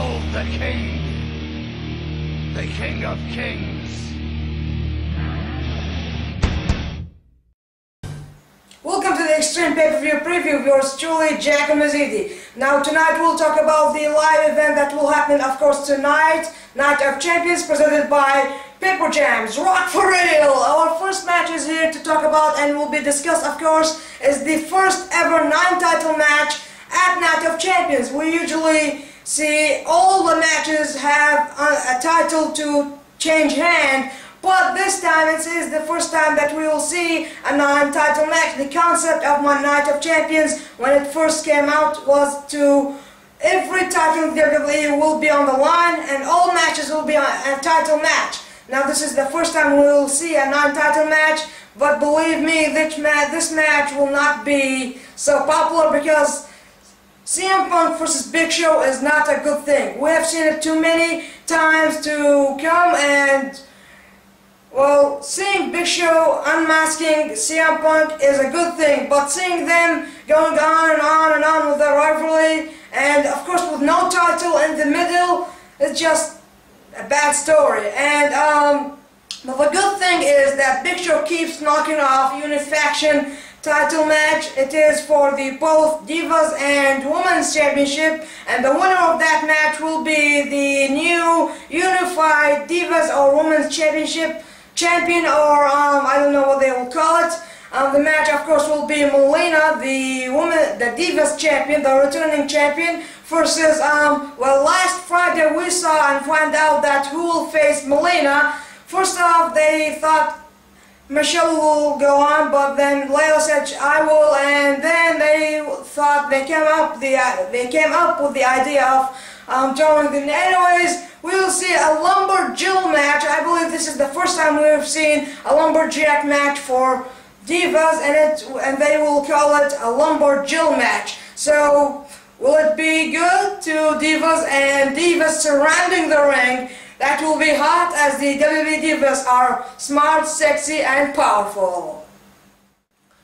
Behold the King of Kings. Welcome to the Extreme Pay-Per-View preview of yours truly, Jack Mazidi. Now tonight we'll talk about the live event that will happen, of course, tonight, Night of Champions, presented by Paper Jams. Rock for real! Our first match is here to talk about and will be discussed, of course, is the first ever 9-title match at Night of Champions. We usually see all the matches have a title to change hand, but this time it is the first time that we will see a 9-title match. The concept of my Night of Champions when it first came out was to every title in WWE will be on the line and all matches will be a title match. Now this is the first time we will see a 9-title match, but believe me, this match will not be so popular because CM Punk versus Big Show is not a good thing. We have seen it too many times to come, and well, seeing Big Show unmasking CM Punk is a good thing, but seeing them going on and on and on with their rivalry, and of course with no title in the middle, it's just a bad story. And but the good thing is that Big Show keeps knocking off Unifaction title match. It is for the both Divas and Women's Championship, and the winner of that match will be the new Unified Divas or Women's Championship champion, or I don't know what they will call it. The match, of course, will be Melina, the Divas champion, the returning champion, versus well, last Friday we saw and found out that who will face Melina. First off, they thought Michelle will go on, but then Layla said I will, and then they thought they came up with the idea of joining them. Anyways, we will see a Lumberjill match. I believe this is the first time we have seen a Lumberjack match for Divas, and they will call it a Lumberjill match. So, will it be good to Divas and Divas surrounding the ring? That will be hot, as the WWE Divas are smart, sexy, and powerful.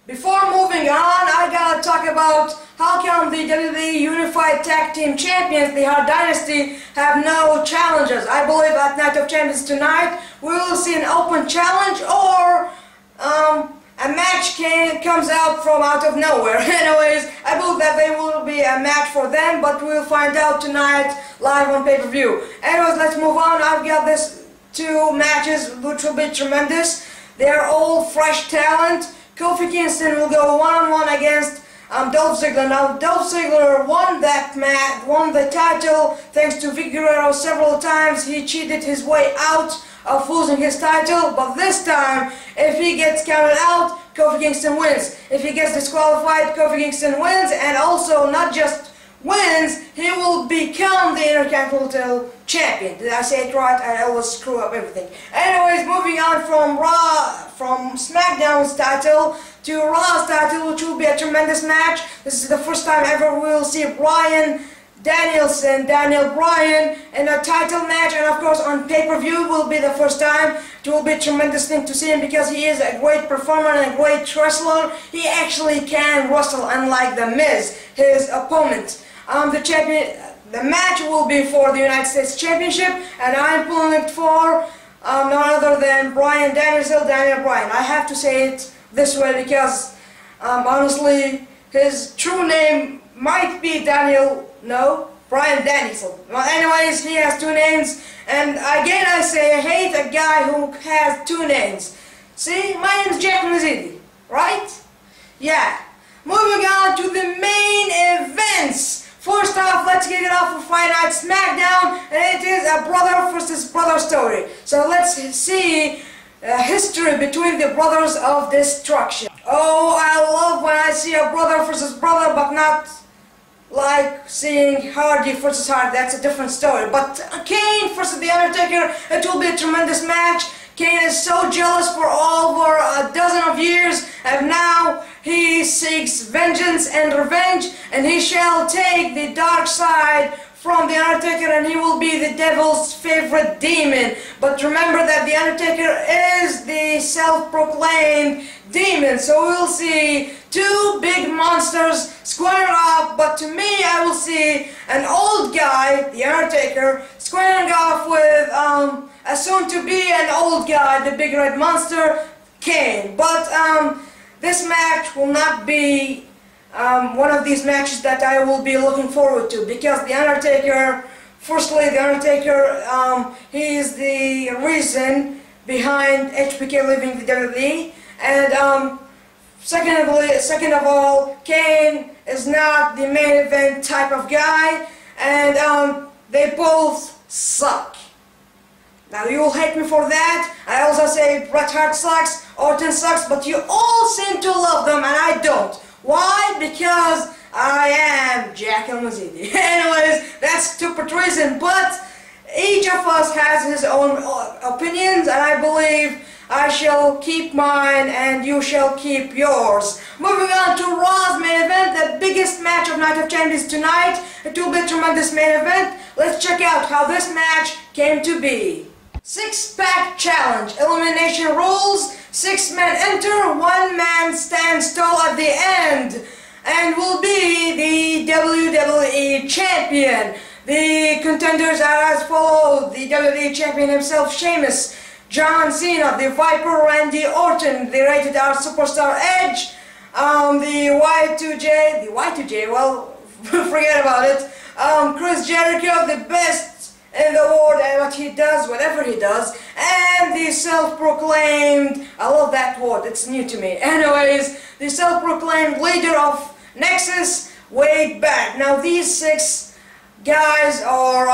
Before moving on, I gotta talk about how come the WWE Unified Tag Team Champions, the Hart Dynasty, have no challengers. I believe at Night of Champions tonight, we will see an open challenge, or a match comes out from out of nowhere. Anyways, I believe that there will be a match for them, but we'll find out tonight live on pay-per-view. Anyways, let's move on. I've got this 2 matches which will be tremendous. They're all fresh talent. Kofi Kingston will go one-on-one against Dolph Ziggler. Now, Dolph Ziggler won that match, won the title thanks to Vic Guerrero several times. He cheated his way out of losing his title, but this time, if he gets counted out, Kofi Kingston wins. If he gets disqualified, Kofi Kingston wins, and also not just wins, he will become the Intercontinental Champion. Did I say it right? I always screw up everything. Anyways, moving on from SmackDown's title to Raw's title, which will be a tremendous match. This is the first time ever we will see Daniel Bryan in a title match, and of course on pay-per-view will be the first time. It will be a tremendous thing to see him because he is a great performer and a great wrestler. He actually can wrestle, unlike The Miz, his opponent. The match will be for the United States Championship, and I'm pulling it for none other than Bryan Danielson, Daniel Bryan. I have to say it this way because honestly, his true name might be Bryan Danielson. Well, anyways, he has 2 names, and again I say I hate a guy who has 2 names. See, my name is Jack Mazidi, right? Yeah. Moving on to the main events. First off, let's kick it off with Friday Night SmackDown, and it is a brother versus brother story. So let's see history between the Brothers of Destruction. Oh, I love when I see a brother versus brother, but not like seeing Hardy versus Hardy. That's a different story. But Kane versus The Undertaker, it will be a tremendous match. Kane is so jealous for over a dozen of years, and now he seeks vengeance and revenge, and he shall take the dark side from The Undertaker, and he will be the devil's favorite demon. But remember that The Undertaker is the self-proclaimed demon, so we'll see two big monsters squaring off. But to me, I will see an old guy, The Undertaker, squaring off with a soon-to-be an old guy, the big red monster, Kane. But this match will not be one of these matches that I will be looking forward to, because The Undertaker, firstly, The Undertaker, he is the reason behind HBK leaving the WWE, and second of all, Kane is not the main event type of guy, and they both suck. Now you will hate me for that. I also say Bret Hart sucks, Orton sucks, but you all seem to love them and I don't. Why? Because I am Jack El-Mazidi. Anyways, that's stupid reason, but each of us has his own opinions, and I believe I shall keep mine and you shall keep yours. Moving on to Raw's main event, the biggest match of Night of Champions tonight. It will be a tremendous main event. Let's check out how this match came to be. Six-pack challenge, elimination rules, 6 men enter, 1 man stands tall at the end, and will be the WWE Champion. The contenders are as follows: the WWE Champion himself, Sheamus, John Cena, the Viper, Randy Orton, the Rated R Superstar Edge, the Y2J, well, forget about it, Chris Jericho, the best in the world at what he does, whatever he does, and the self-proclaimed, I love that word, it's new to me, anyways, the self-proclaimed leader of Nexus, Wade Barrett. Now these 6 guys are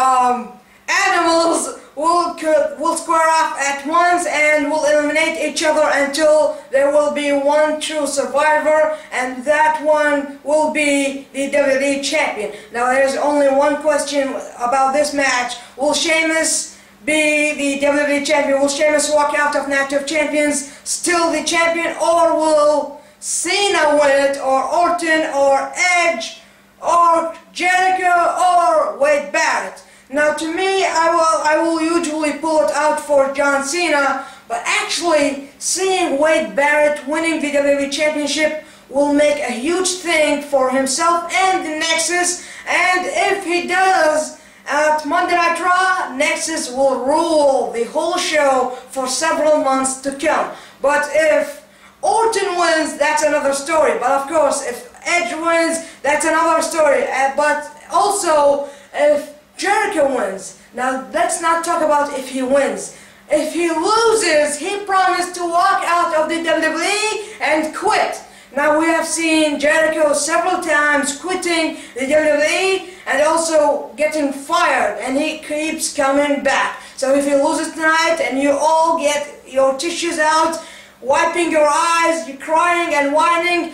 animals, will square off at once and will eliminate each other until there will be one true survivor, and that one will be the WWE Champion. Now there is only one question about this match: will Sheamus be the WWE Champion? Will Sheamus walk out of Night of Champions still the champion, or will Cena win it, or Orton, or Edge, or Jericho, or Wade Barrett? Now to me, I will usually pull it out for John Cena, but actually seeing Wade Barrett winning the WWE Championship will make a huge thing for himself and the Nexus, and if he does, at Monday Night Raw, Nexus will rule the whole show for several months to come. But if Orton wins, that's another story. But of course, if Edge wins, that's another story. But also, if Jericho wins. Now let's not talk about if he wins. If he loses, he promised to walk out of the WWE and quit. Now we have seen Jericho several times quitting the WWE and also getting fired, and he keeps coming back. So if he loses tonight and you all get your tissues out, wiping your eyes, you're crying and whining,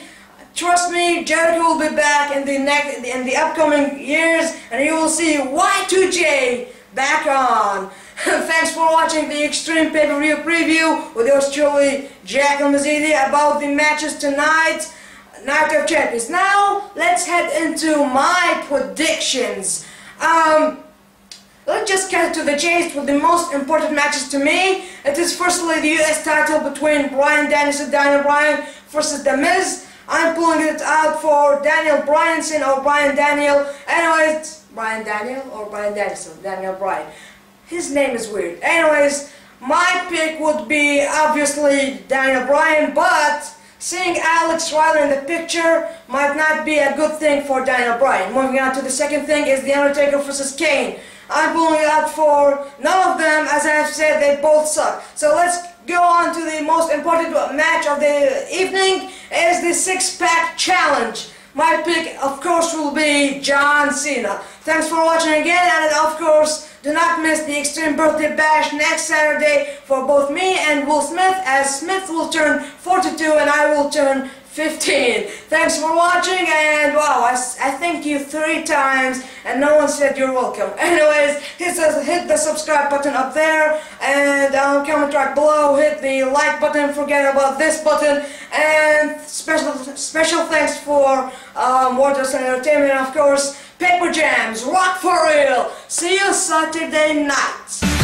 trust me, Jericho will be back in the upcoming years, and you will see Y2J back on. Thanks for watching the Extreme Pay-Per-View preview with yours truly, Jack El-Mazidi, about the matches tonight, Night of Champions. Now, let's head into my predictions. Let's just cut to the chase with the most important matches to me. It is firstly the US title between Bryan Danielson, Daniel Bryan versus The Miz. I'm pulling it out for Daniel Bryanson or Bryan Daniel. Anyways, Bryan Daniel or Bryan Danielson, Daniel Bryan. His name is weird. Anyways, my pick would be obviously Daniel Bryan, but seeing Alex Riley in the picture might not be a good thing for Daniel Bryan. Moving on to the second thing is The Undertaker versus Kane. I'm pulling it out for none of them, as I have said, they both suck. So let's go on to the most important match of the evening, is the six-pack challenge. My pick, of course, will be John Cena. Thanks for watching again, and of course, do not miss the Extreme Birthday Bash next Saturday for both me and Will Smith, as Smith will turn 42 and I will turn 15. Thanks for watching, and wow, I thank you 3 times and no one said you're welcome. Anyways, hit the subscribe button up there, and comment right below, hit the like button, forget about this button, and special thanks for Waters and Entertainment, of course. Paper Jams, rock for real. See you Saturday night.